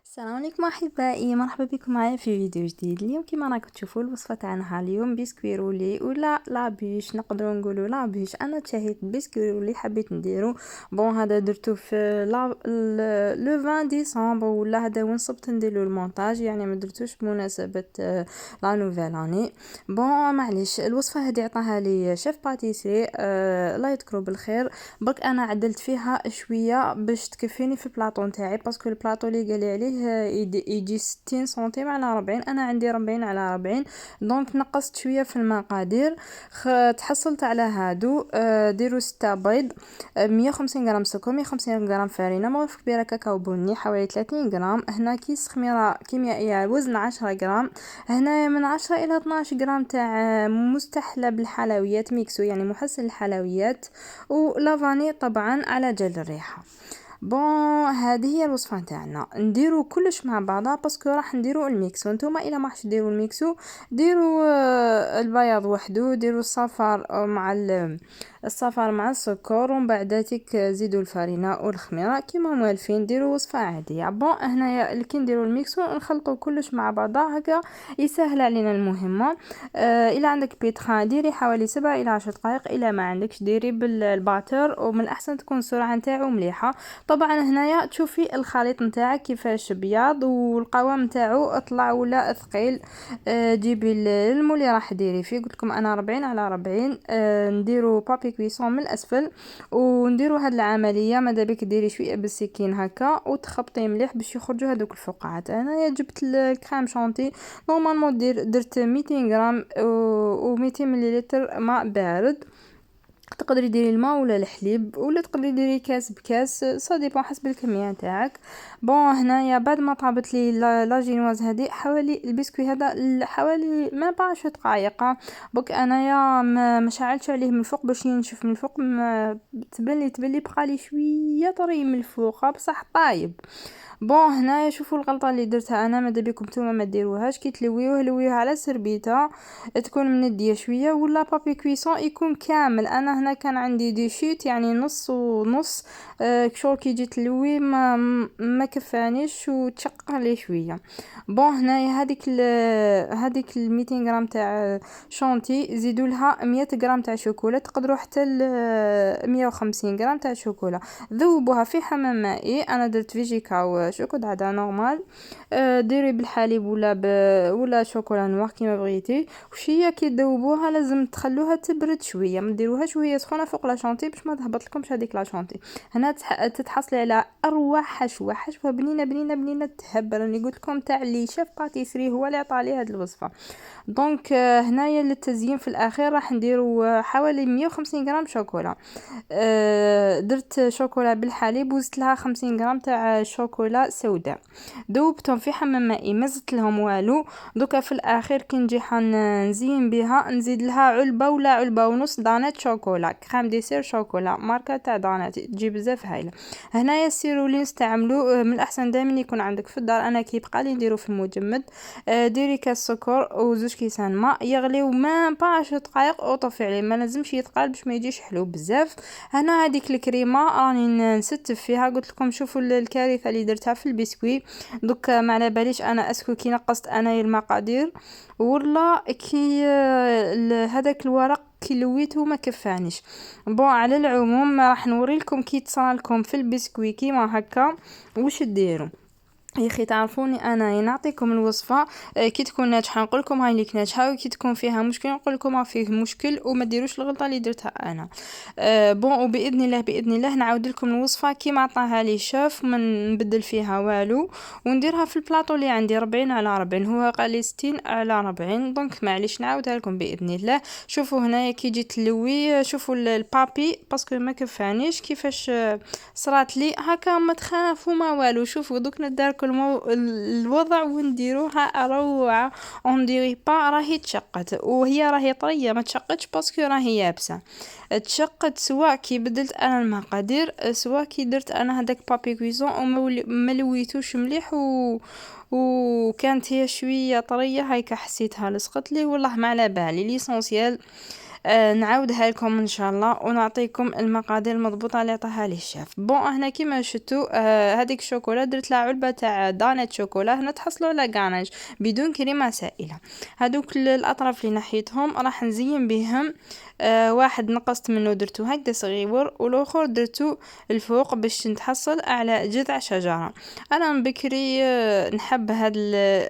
السلام عليكم احبائي، مرحبا بكم معايا في فيديو جديد. اليوم كما راكم تشوفوا الوصفه تاعنا اليوم بسكوي رولي ولا لابيش، نقدروا نقولوا لابيش. انا تشهيت بسكوي رولي حبيت نديرو. هذا درتو في لو 20 ديسمبر ولا هذا وين صبت نديرو المونتاج، يعني ما درتوش بمناسبه لا نوفيل اني. معليش، الوصفه هذه عطاها لي شيف باتيسري، الله يذكره بالخير. برك انا عدلت فيها شويه باش تكفيني في البلاطو نتاعي، باسكو البلاطو اللي قال لي عليه يجي 60 سنتيم على 40، انا عندي 40 على 40، دونك نقصت شويه في المقادير. تحصلت على هادو. ديروا 6 بيض، 150 غرام سكر، 150 غرام فرينه، مغرفه كبيره كاكاو بني، حوالي 30 غرام. هنا كيس خميره كيميائيه وزن 10 غرام. هنا من 10 الى 12 غرام تاع مستحلى بالحلويات ميكسو، يعني محسن الحلويات، ولافاني طبعا على جل الريحه. هذه هي الوصفه تاعنا. نديرو كلش مع بعضها باسكو راح نديرو الميكس، وانتوما الا ما حش ديروا الميكسو ديروا البياض وحده، ديروا الصفار مع الصفار مع السكر، ومن بعداتك زيدوا الفرينه والخميره كيما موالفين. ديروا وصفه عاديه. هنايا كي نديروا الميكسو نخلطوا كلش مع بعضها هكا يسهل علينا المهمه. الى عندك بيتخان ديري حوالي 7 الى 10 دقائق، الى ما عندكش ديري بالباتر، ومن الاحسن تكون السرعه نتاعو مليحه. طبعا هنايا تشوفي الخليط نتاعك كيفاش بياض والقوام نتاعو طلع ولا ثقيل. جيبي المول اللي راح ديري فيه، قلت لكم انا 40 على 40. نديرو بابي كويسون من الاسفل، ونديرو هاد العمليه. ماذا بك ديري شويه بالسكين هكا وتخبطي مليح باش يخرجوا هذوك الفقاعات. انا جبت الكريم شانتي، نورمالمون درت 200 غرام و 200 مليلتر ماء بارد. تقدري ديري الماء ولا الحليب، ولا تقدري ديري كاس بكاس، سا ديبون حسب الكميه نتاعك. هنايا بعد ما طابت لي لا جينواز هذه، حوالي البسكوي هذا حوالي ما بعش دقائق. انايا ما شعلتش عليه من الفوق باش ينشف من الفوق، تبلي بقى لي شويه طري من الفوق بصح طايب. هنايا شوفوا الغلطه اللي درتها انا، ماذا بكم نتوما ما ديروهاش. كي لويوه على سربيته تكون منديه شويه، ولا بابي كويسون يكون كامل. انا هنا كان عندي دي شيت يعني نص ونص. شغل كي جيت تلوي ما كفانيش وتشقق لي شويه. هنايا هذيك ال 200 غرام تاع شونتي زيدوا لها 100 غرام تاع شوكولا، تقدروا حتى 150 غرام تاع شوكولا. ذوبوها في حمام مائي، انا درت فيجي كاو شوكولاته نورمال. ديري بالحليب ولا شوكولا نوار كيما بغيتي. وشيه كي تذوبوها لازم تخلوها تبرد شويه، ما ديروهاش وهي سخونه فوق لا شونتي باش ما تهبط لكمش هذيك لا شونتي. هنا تتحصلي على اروع حشوه بنينه بنينه بنينه تهبل. راني قلت لكم تاع لي شيف باتيسري هو اللي عطى لي هذه الوصفه. دونك هنايا للتزيين في الاخير راح نديرو حوالي 150 غرام شوكولا. درت شوكولا بالحليب وزدت لها 50 غرام تاع شوكولا سوداء، ذوبتهم في حمام مائي، ما زدت لهم والو. دوكا في الاخير كي نجي نزين بها نزيد لها علبه ولا علبه ونص دانات شوكولا، كريم ديسير شوكولا ماركه تاع دانات تجي بزاف هايله. هنايا السيرولين نستعملو من الاحسن دائما يكون عندك في الدار. انا كي بقى لي نديرو في المجمد. ديري كاس سكر وزوج كيسان ماء يغليو ما با 10 دقائق، وطفي عليه، ما لازمش يتقال باش ما يجيش حلو بزاف. هنا هذيك الكريمه راني نستف فيها. قلت لكم شوفوا الكارثه اللي درتها في البسكوي. دوك ما على باليش انا اسكو كي نقصت انايا المقادير ولا كي هذاك الورق كي لويته ما كفانيش. على العموم راح نوري لكم كي تصرالكم في البسكوي كيما هكا واش ديروا. يا اخي تعرفوني انا نعطيكم الوصفه كي تكون ناجحه نقول لكم هاي ليك ناجحه، وكي تكون فيها مشكل نقول لكم ما فيه مشكل، وما ديروش الغلطه اللي درتها انا. وباذن الله باذن الله نعاود لكم الوصفه كيما عطاها لي الشيف، ما نبدل فيها والو، ونديرها في البلاطو اللي عندي 40 على 40. هو قال لي 60 على 40، دونك معليش نعاودها لكم باذن الله. شوفوا هنايا كي جيت تلوي، شوفوا البابي باسكو ما كفانيش كيفاش صرات لي هكا، ما تخافوا ما والو. شوفوا دوك نداركم الوضع ونديروها روعه. اون ديري با راهي تشقت، وهي راهي طريه ما تشقتش باسكو راهي يابسه. تشقت سواء كي بدلت انا المقادير، سواء كي درت انا هذاك بابي كويزون وما لويتوش مليح وكانت هي شويه طريه هيك، حسيتها لصقت لي والله ما على بالي ليسونسيال. نعاودها لكم ان شاء الله ونعطيكم المقادير المضبوطه اللي عطاها لي الشيف. بون هنا كيما شفتوا هذيك الشوكولا درت لها علبه تاع دانيت شوكولا. هنا تحصلوا على غاناج بدون كريمه سائله. هذوك الاطراف اللي نحيتهم راح نزين بهم واحد نقصت منه درتو هكذا صغيور والاخر درتو الفوق باش نتحصل على جذع شجره. انا من بكري نحب هاد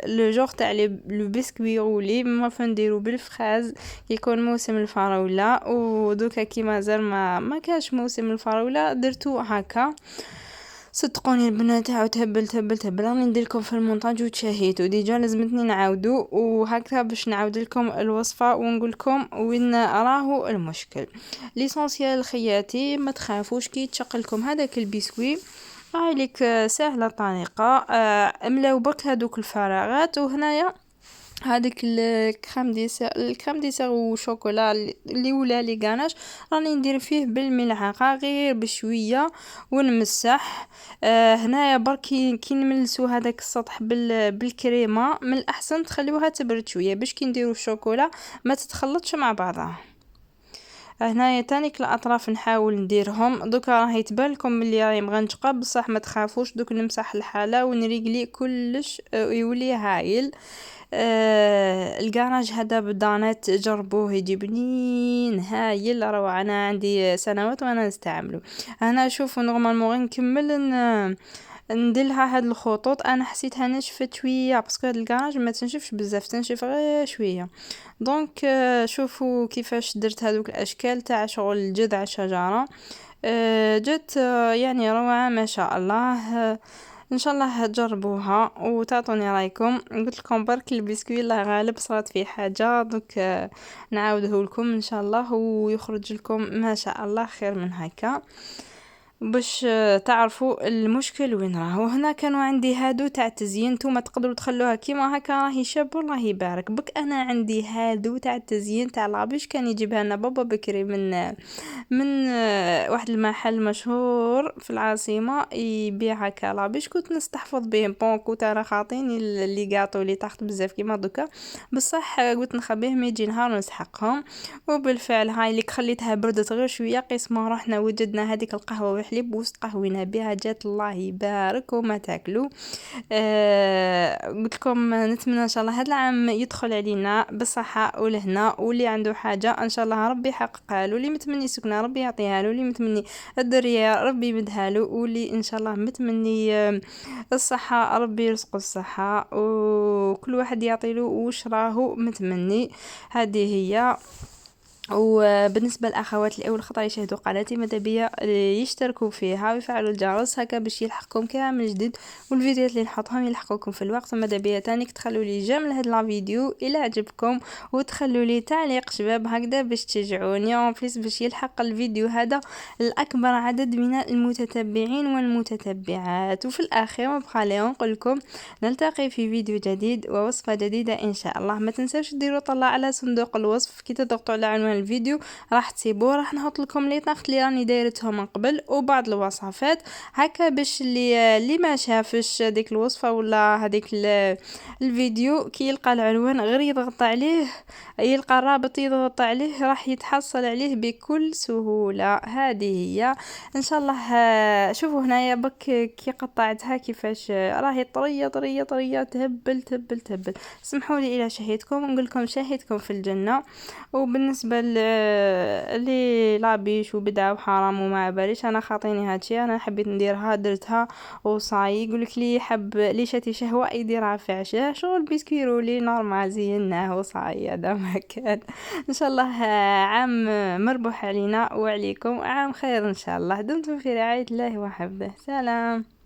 لو جوغ تاع لو بسكوي رولي ما نديرو بالفخاز يكون موسم الفراوله. ودوكا كي مازال ما كاش موسم الفراوله درتو هكا. صدقوني البنات تاعو تهبل راني ندير لكم في المونتاج وتشهيتو ديجا لازمتني نعاودو وهكذا باش نعاود لكم الوصفه ونقول لكم وين راهو المشكل. ليسونسيال خياتي ما تخافوش كي تشقلكم هذاك البسكوي راهي لك سهله الطريقه. املاو برك هذوك الفراغات وهنايا هذيك الكريم ديسير وشوكولا اللي ولا لي غاناش راني ندير فيه بالملعقه غير بشويه ونمسح. هنايا برك كي نملسو هذاك السطح بالكريمه من الاحسن تخليوها تبرد شويه باش كي نديرو الشوكولا ما تتخلطش مع بعضها. هنايا تانيك الاطراف نحاول نديرهم دوكا راهي تبان لكم ملي راهي مغنجقه بصح ما تخافوش دوك نمسح الحاله ونريقلي كلش يولي هايل. الكراج هذا بدانات جربوه يجي بنين هايل روعه. انا عندي سنوات وانا نستعمله. انا اشوف نورمالمون غير نكمل نديرها هاد الخطوط. انا حسيتها نشفت شويه باسكو هاد الكراج ما تنشفش بزاف تنشف غير شويه. دونك شوفوا كيفاش درت هذوك الاشكال تاع شغل جذع شجره. جت يعني روعه ما شاء الله. ان شاء الله تجربوها وتعطوني رايكم. قلت لكم برك البسكوي الله غالب صارت فيه حاجه دوك نعاوده لكم ان شاء الله ويخرج لكم ما شاء الله خير من هكا باش تعرفوا المشكل وين راهو. هنا كانوا عندي هادو تاع التزيين نتوما تقدروا تخلوها كيما هكا راهي شاب والله يبارك بك. انا عندي هادو تاع التزيين تاع لابيش كان يجيبها لنا بابا بكري من واحد المحل مشهور في العاصمه يبيع هكا لابيش. كنت نستحفظ بهم بون كنت انا خاطيني اللي قاطو اللي تحت بزاف كيما دوكا بصح قلت نخبيهم يجي نهار نسحقهم. وبالفعل هاي اللي خليتها بردت غير شويه قسمه رحنا وجدنا هذيك القهوه وحليب وسط قهوينا بها جات الله يبارك وما تاكلوا. قلت لكم نتمنى ان شاء الله هذا العام يدخل علينا بالصحه والهنا واللي عنده حاجه ان شاء الله ربي يحققها له. اللي متمني سكنه ربي يعطيها له. اللي متمني الذريه ربي يمدها له. واللي ان شاء الله متمني الصحه ربي يرزقه الصحه وكل واحد يعطي له واش راهو متمني. هذه هي. وبالنسبه للاخوات اللي اول خطره يشاهدوا قناتي ماذا بيا يشتركوا فيها ويفعلوا الجرس هكا باش يلحقكم كامل جديد والفيديوهات اللي نحطهم يلحقوكم في الوقت. ماذا بيا تانيك تخلوا لي جيم لهذا الفيديو الى عجبكم وتخلوا لي تعليق شباب هكذا باش تشجعوني وبليس باش يلحق الفيديو هذا الاكبر عدد من المتتبعين والمتتبعات. وفي الاخير ما بقى لي نقول لكم نلتقي في فيديو جديد ووصفه جديده ان شاء الله. ما تنساوش ديروا طلع على صندوق الوصف كي تضغطوا على عنوان الفيديو راح تسيبوه راح نحط لكم لي طاقت اللي راني دايرتهم من قبل وبعض الوصفات هكا باش اللي ما شافش ديك الوصفه ولا هذيك الفيديو كي يلقى العنوان غير يضغط عليه يلقى الرابط يضغط عليه راح يتحصل عليه بكل سهوله. هذه هي ان شاء الله. شوفوا هنايا بك كي قطعتها كيفاش راهي طريه طريه طريه تهبل تهبل تهبل. سمحوا لي الى شهيتكم ونقول لكم شهيتكم في الجنه. وبالنسبه اللي لابيش وبدعه وحرام وما باليش انا خاطيني هادشي انا حبيت نديرها درتها وصاي. يقولك لي حب لي شتي شهوه يديرها في عشاء شغل بيسكويرو لي نورمال زيناه وصاي هذا ما كان. ان شاء الله عام مربوح علينا وعليكم عام خير ان شاء الله. دمتم في رعايه الله وحفظه. سلام.